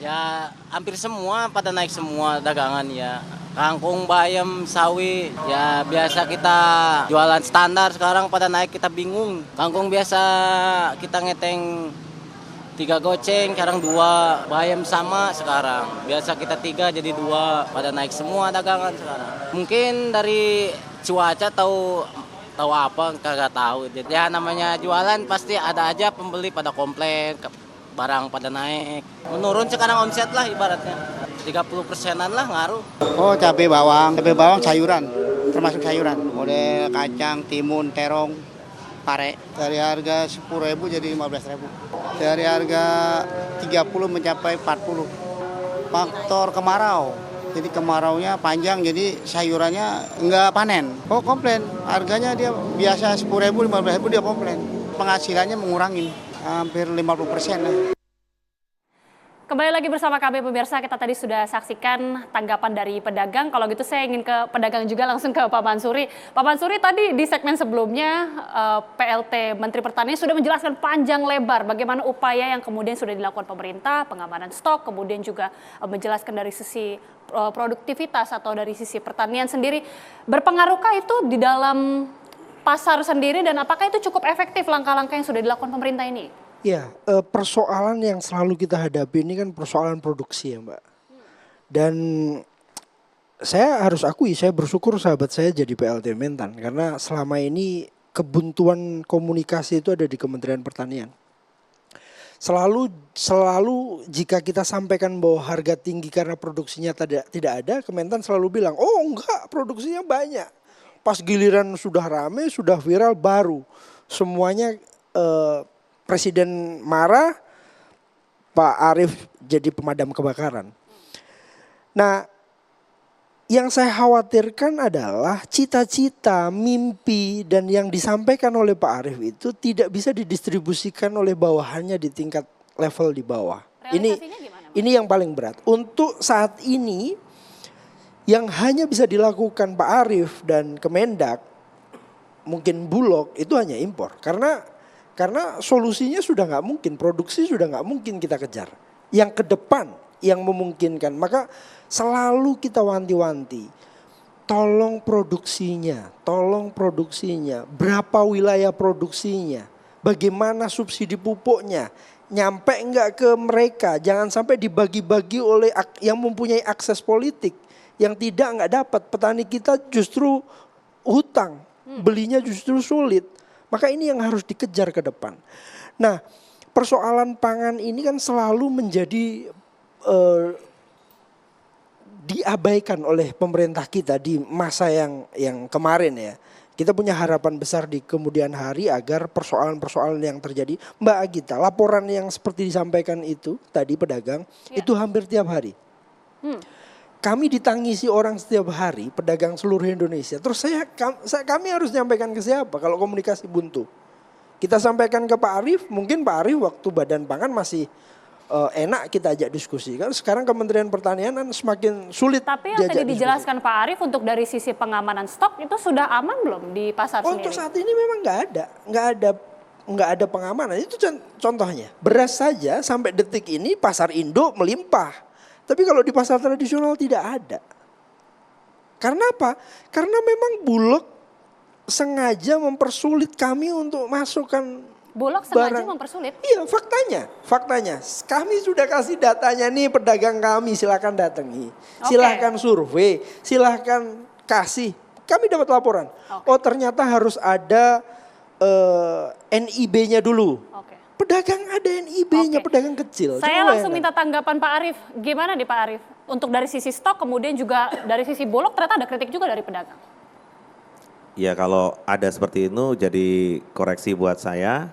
Ya hampir semua pada naik semua dagangan ya. Kangkung, bayam, sawi, ya biasa kita jualan standar sekarang pada naik kita bingung. Kangkung biasa kita ngeteng 3 goceng, sekarang 2. Bayam sama sekarang. Biasa kita 3 jadi 2. Pada naik semua dagangan sekarang. Mungkin dari cuaca tahu tahu apa kagak tahu. Jadi ya namanya jualan pasti ada aja pembeli pada komplain, barang pada naik. Menurun sekarang omset lah ibaratnya. 30%-an lah ngaruh. Oh, cabai bawang sayuran, termasuk sayuran. Model kacang, timun, terong, pare. Dari harga 10.000 jadi 15.000. Dari harga 30 mencapai 40. Faktor kemarau. Jadi kemaraunya panjang, jadi sayurannya nggak panen. Oh, komplain. Harganya dia biasa 10.000, 15.000 dia komplain. Penghasilannya mengurangi hampir 50% lah. Kembali lagi bersama kami pemirsa, kita tadi sudah saksikan tanggapan dari pedagang. Kalau gitu saya ingin ke pedagang juga langsung ke Pak Mansuri. Pak Mansuri tadi di segmen sebelumnya PLT Menteri Pertanian sudah menjelaskan panjang lebar bagaimana upaya yang kemudian sudah dilakukan pemerintah, pengamanan stok, kemudian juga menjelaskan dari sisi produktivitas atau dari sisi pertanian sendiri. Berpengaruhkah itu di dalam pasar sendiri dan apakah itu cukup efektif langkah-langkah yang sudah dilakukan pemerintah ini? Ya, persoalan yang selalu kita hadapi ini kan persoalan produksi ya Mbak. Dan saya harus akui, saya bersyukur sahabat saya jadi PLT Mentan. Karena selama ini kebuntuan komunikasi itu ada di Kementerian Pertanian. Selalu jika kita sampaikan bahwa harga tinggi karena produksinya tidak ada, Kementan selalu bilang, oh enggak produksinya banyak. Pas giliran sudah rame, sudah viral, baru semuanya Presiden marah, Pak Arief jadi pemadam kebakaran. Nah, yang saya khawatirkan adalah cita-cita, mimpi dan yang disampaikan oleh Pak Arief itu tidak bisa didistribusikan oleh bawahannya di tingkat level di bawah. Ini yang paling berat. Untuk saat ini yang hanya bisa dilakukan Pak Arief dan Kemendak, mungkin Bulog itu hanya impor. Karena solusinya sudah nggak mungkin, produksi sudah nggak mungkin kita kejar. Yang ke depan yang memungkinkan, maka selalu kita wanti-wanti, tolong produksinya, berapa wilayah produksinya, bagaimana subsidi pupuknya, nyampe nggak ke mereka, jangan sampai dibagi-bagi oleh yang mempunyai akses politik, yang tidak nggak dapat. Petani kita justru hutang, belinya justru sulit. Maka ini yang harus dikejar ke depan. Nah, persoalan pangan ini kan selalu menjadi diabaikan oleh pemerintah kita di masa yang kemarin ya. Kita punya harapan besar di kemudian hari agar persoalan-persoalan yang terjadi. Mbak Agita, laporan yang seperti disampaikan itu tadi pedagang itu hampir tiap hari. Kami ditangisi orang setiap hari, pedagang seluruh Indonesia. Terus kami harus nyampaikan ke siapa kalau komunikasi buntu? Kita sampaikan ke Pak Arief, mungkin Pak Arief waktu Badan Pangan masih enak kita ajak diskusi. Kan sekarang Kementerian Pertanian kan semakin sulit. Tapi yang tadi dijelaskan Pak Arief untuk dari sisi pengamanan stok itu sudah aman belum di pasar sendiri? Untuk saat ini memang nggak ada pengamanan. Itu contohnya. Beras saja sampai detik ini pasar induk melimpah. Tapi kalau di pasar tradisional tidak ada. Karena apa? Karena memang Bulog sengaja mempersulit kami untuk masukkan Bulog sengaja mempersulit? Iya, faktanya. Kami sudah kasih datanya nih pedagang kami, silakan datangi. Silakan survei, silakan kasih. Kami dapat laporan. Oh, ternyata harus ada NIB-nya dulu. Pedagang ada NIB-nya, pedagang kecil. Saya langsung minta tanggapan Pak Arief. Gimana nih Pak Arief? Untuk dari sisi stok, kemudian juga dari sisi Bulog ternyata ada kritik juga dari pedagang. Ya kalau ada seperti itu jadi koreksi buat saya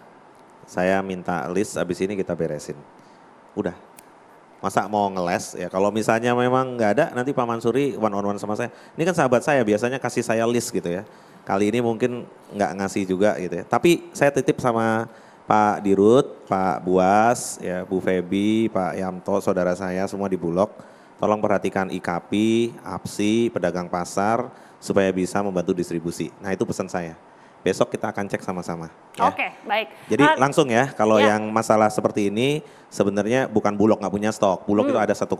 minta list abis ini kita beresin. Udah, masa mau ngeles ya kalau misalnya memang nggak ada nanti Pak Mansuri one on one sama saya. Ini kan sahabat saya biasanya kasih saya list gitu ya. Kali ini mungkin nggak ngasih juga gitu ya. Tapi saya titip sama Pak Dirut, Pak Buas, ya Bu Febi, Pak Yamto, saudara saya semua di Bulog. Tolong perhatikan IKAPI, APSI, pedagang pasar supaya bisa membantu distribusi. Nah itu pesan saya. Besok kita akan cek sama-sama. Ya. Oke, baik. Jadi langsung ya, kalau ya. yang masalah seperti ini sebenarnya bukan Bulog nggak punya stok. Bulog itu ada 1,7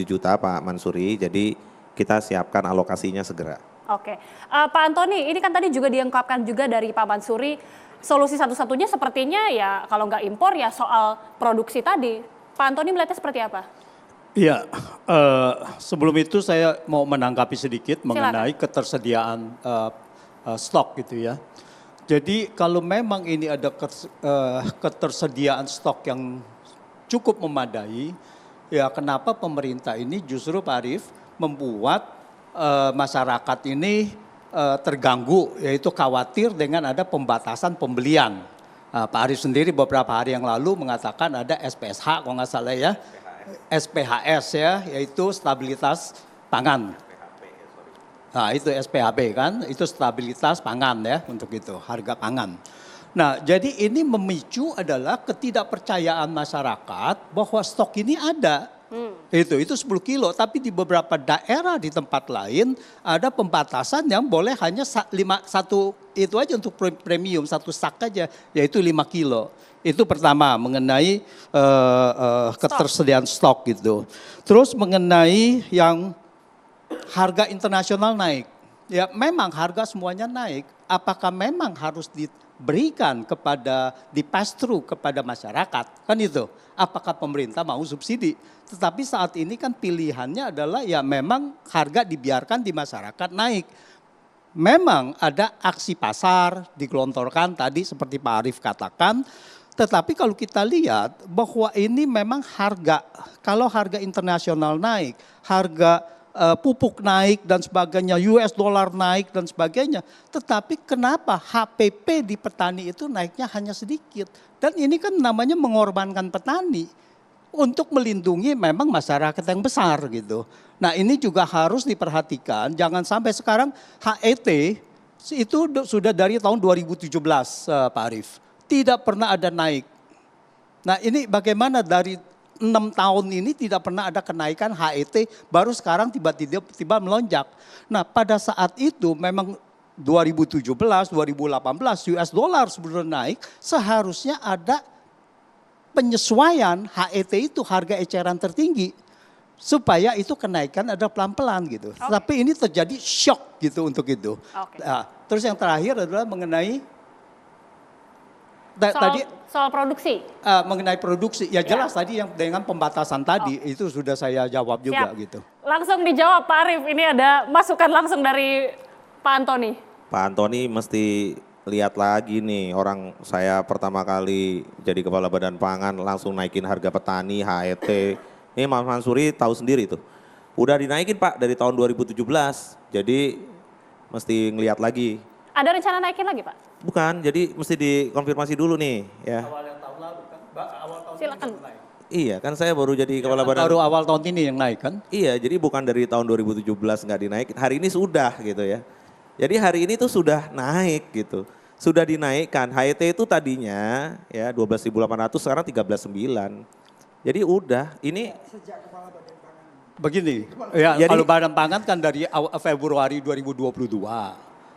juta Pak Mansuri, jadi kita siapkan alokasinya segera. Oke, Pak Antoni, ini kan tadi juga diungkapkan juga dari Pak Mansuri, solusi satu-satunya sepertinya ya kalau nggak impor ya soal produksi tadi. Pak Antoni melihatnya seperti apa? Iya, sebelum itu saya mau menanggapi sedikit mengenai ketersediaan stok gitu ya. Jadi kalau memang ini ada ketersediaan stok yang cukup memadai, ya kenapa pemerintah ini justru Pak Arief membuat masyarakat ini terganggu, yaitu khawatir dengan ada pembatasan pembelian. Pak Arief sendiri beberapa hari yang lalu mengatakan ada SPSH kalau nggak salah ya, SPHS ya, yaitu stabilitas pangan. Nah itu SPHB kan, itu stabilitas pangan ya untuk itu, harga pangan. Nah jadi ini memicu adalah ketidakpercayaan masyarakat bahwa stok ini ada. Itu 10 kilo, tapi di beberapa daerah di tempat lain ada pembatasan yang boleh hanya satu itu aja untuk premium, satu sak aja, yaitu 5 kilo. Itu pertama mengenai ketersediaan stok gitu. Terus mengenai yang harga internasional naik. Ya memang harga semuanya naik. Apakah memang harus diberikan di pass through kepada masyarakat? Kan itu. Apakah pemerintah mau subsidi? Tetapi saat ini kan pilihannya adalah ya memang harga dibiarkan di masyarakat naik. Memang ada aksi pasar digelontorkan tadi seperti Pak Arief katakan. Tetapi kalau kita lihat bahwa ini memang kalau harga internasional naik, harga pupuk naik dan sebagainya, US dollar naik dan sebagainya. Tetapi kenapa HPP di petani itu naiknya hanya sedikit? Dan ini kan namanya mengorbankan petani untuk melindungi memang masyarakat yang besar gitu. Nah ini juga harus diperhatikan, jangan sampai sekarang HET itu sudah dari tahun 2017 Pak Arief. Tidak pernah ada naik. Nah ini bagaimana dari 6 tahun ini tidak pernah ada kenaikan HET, baru sekarang tiba-tiba melonjak. Nah pada saat itu memang 2017, 2018 US dollar sebelum naik, seharusnya ada penyesuaian HET itu harga eceran tertinggi. Supaya itu kenaikan ada pelan-pelan gitu. Okay. Tapi ini terjadi shock gitu untuk itu. Okay. Nah, terus yang terakhir adalah mengenai soal produksi. Mengenai produksi, ya jelas tadi yang dengan pembatasan tadi itu sudah saya jawab juga. Siap. Gitu. Langsung dijawab Pak Arief, ini ada masukan langsung dari Pak Antoni. Pak Antoni mesti lihat lagi nih, orang saya pertama kali jadi kepala badan pangan langsung naikin harga petani, HET. Ini Mas Mansuri tahu sendiri tuh. Udah dinaikin Pak dari tahun 2017, jadi mesti ngelihat lagi. Ada rencana naikin lagi Pak? Bukan, jadi mesti dikonfirmasi dulu nih ya. Awal yang tahun lalu kan, awal tahun silakan. Ini naik. Iya kan saya baru jadi kepala badan. Baru awal tahun ini yang naik kan? Iya, jadi bukan dari tahun 2017 nggak dinaikin, hari ini sudah gitu ya. Jadi hari ini tuh sudah naik gitu. Sudah dinaikkan, HET itu tadinya ya 12.800 sekarang 13.900. Jadi udah, ini begini, ya jadi, kalau badan pangan kan dari Februari 2022.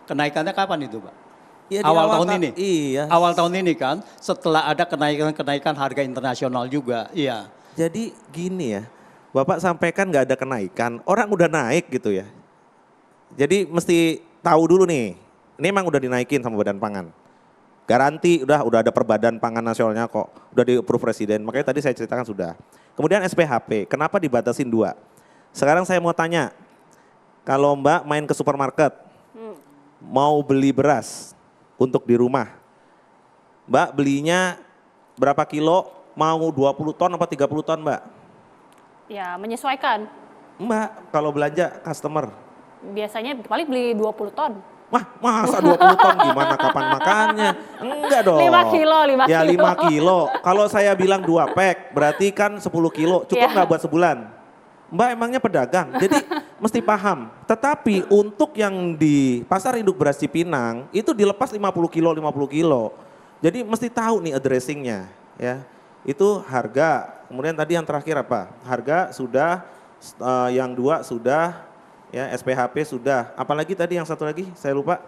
Kenaikannya kapan itu Pak? Ya awal tahun ini? Iya. Awal tahun ini kan, setelah ada kenaikan harga internasional juga, iya. Jadi gini ya, Bapak sampaikan nggak ada kenaikan, orang udah naik gitu ya. Jadi mesti tahu dulu nih, ini emang udah dinaikin sama Badan Pangan. Garansi udah ada Perbadan Pangan Nasionalnya kok, udah di-approve Presiden, makanya tadi saya ceritakan sudah. Kemudian SPHP, kenapa dibatasin 2? Sekarang saya mau tanya, kalau Mbak main ke supermarket, mau beli beras untuk di rumah, Mbak belinya berapa kilo, mau 20 ton apa 30 ton Mbak? Ya menyesuaikan. Mbak kalau belanja customer. Biasanya paling beli 20 ton. Wah masa 20 ton gimana kapan makannya? Enggak dong. 5 kilo, 5 ya, kilo. Ya 5 kilo. Kalau saya bilang 2 pack berarti kan 10 kilo. Cukup nggak buat sebulan? Mbak emangnya pedagang. Jadi mesti paham. Tetapi untuk yang di pasar induk beras Cipinang itu dilepas 50 kilo, 50 kilo. Jadi mesti tahu nih addressingnya. Ya. Itu harga. Kemudian tadi yang terakhir apa? Harga sudah, yang 2 sudah. Ya, SPHP sudah. Apalagi tadi yang satu lagi saya lupa.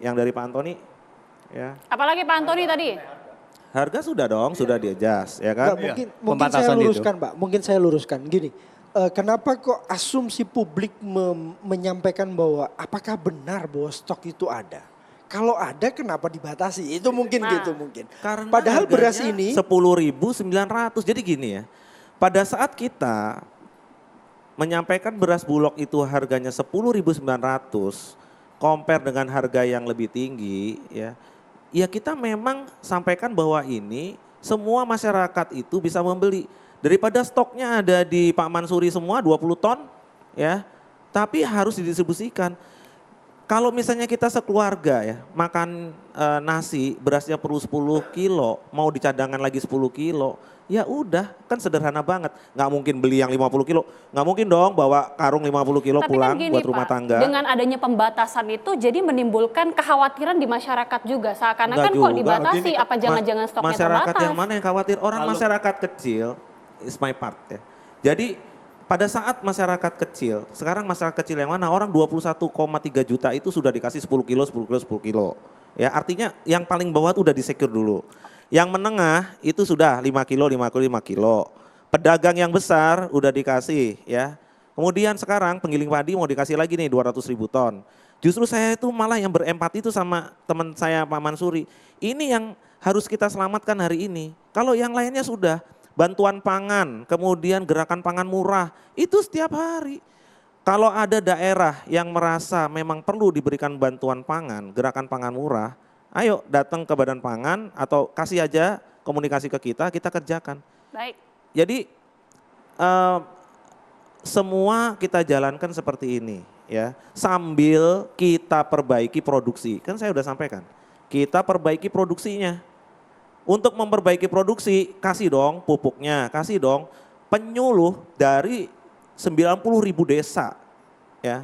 yang dari Pak Antoni, ya Apalagi Pak Antoni tadi. harga sudah dong, sudah di-adjust, ya kan? Nggak, mungkin saya pembatasan itu. luruskan Pak, mungkin saya luruskan. Gini, kenapa kok asumsi publik menyampaikan bahwa apakah benar bahwa stok itu ada? Kalau ada kenapa dibatasi? Itu mungkin Nah. gitu mungkin. Karena Padahal beras harganya ini 10.900. Jadi gini ya, pada saat kita menyampaikan beras Bulog itu harganya 10.900, compare dengan harga yang lebih tinggi, ya kita memang sampaikan bahwa ini semua masyarakat itu bisa membeli. Daripada stoknya ada di Pak Mansuri semua 20 ton, ya, tapi harus didistribusikan. Kalau misalnya kita sekeluarga ya makan nasi berasnya perlu 10 kilo, mau dicadangan lagi 10 kilo, ya udah kan sederhana banget. Nggak mungkin beli yang 50 kilo, nggak mungkin dong bawa karung 50 kilo Tapi pulang kan gini buat rumah Pak, tangga. dengan adanya pembatasan itu jadi menimbulkan kekhawatiran di masyarakat juga. Seakan-akan Nggak kok juga. dibatasi, apa jangan-jangan stoknya Masyarakat terbatas? yang mana yang khawatir? Orang masyarakat kecil, is my part ya. Jadi pada saat masyarakat kecil, sekarang masyarakat kecil yang mana? Orang 21,3 juta itu sudah dikasih 10 kilo, 10 kilo, 10 kilo. Ya artinya yang paling bawah itu udah disecure dulu. Yang menengah itu sudah 5 kilo, 5 kilo, 5 kilo. Pedagang yang besar udah dikasih ya. Kemudian sekarang penggiling padi mau dikasih lagi nih 200.000 ton. Justru saya itu malah yang berempati itu sama teman saya Pak Mansuri. Ini yang harus kita selamatkan hari ini. Kalau yang lainnya sudah bantuan pangan, kemudian gerakan pangan murah, itu setiap hari. Kalau ada daerah yang merasa memang perlu diberikan bantuan pangan, gerakan pangan murah, ayo datang ke Badan Pangan atau kasih aja komunikasi ke kita kerjakan. Baik. Jadi semua kita jalankan seperti ini ya, sambil kita perbaiki produksi. Kan saya udah sampaikan, kita perbaiki produksinya. Untuk memperbaiki produksi, kasih dong pupuknya, kasih dong penyuluh dari 90.000 desa ya.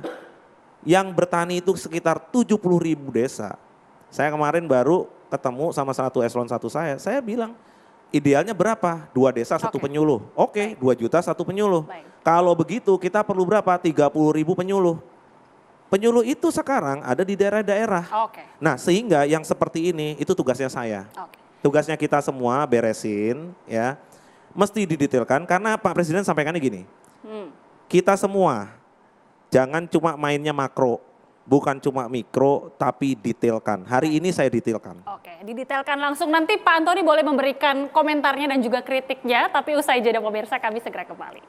Yang bertani itu sekitar 70.000 desa. Saya kemarin baru ketemu sama satu eselon 1 saya bilang idealnya berapa? 2 desa 1 Oke. penyuluh. Oke, 2 juta 1 penyuluh. Baik. Kalau begitu kita perlu berapa? 30.000 penyuluh. Penyuluh itu sekarang ada di daerah-daerah. Oke. Nah sehingga yang seperti ini itu tugasnya saya. Oke. Tugasnya kita semua beresin ya. Mesti didetailkan karena Pak Presiden sampaikannya gini. Kita semua jangan cuma mainnya makro, bukan cuma mikro tapi detailkan. Hari ini saya detailkan. Oke, didetailkan langsung. Nanti Pak Antoni boleh memberikan komentarnya dan juga kritiknya, tapi usai jeda pemirsa kami segera kembali.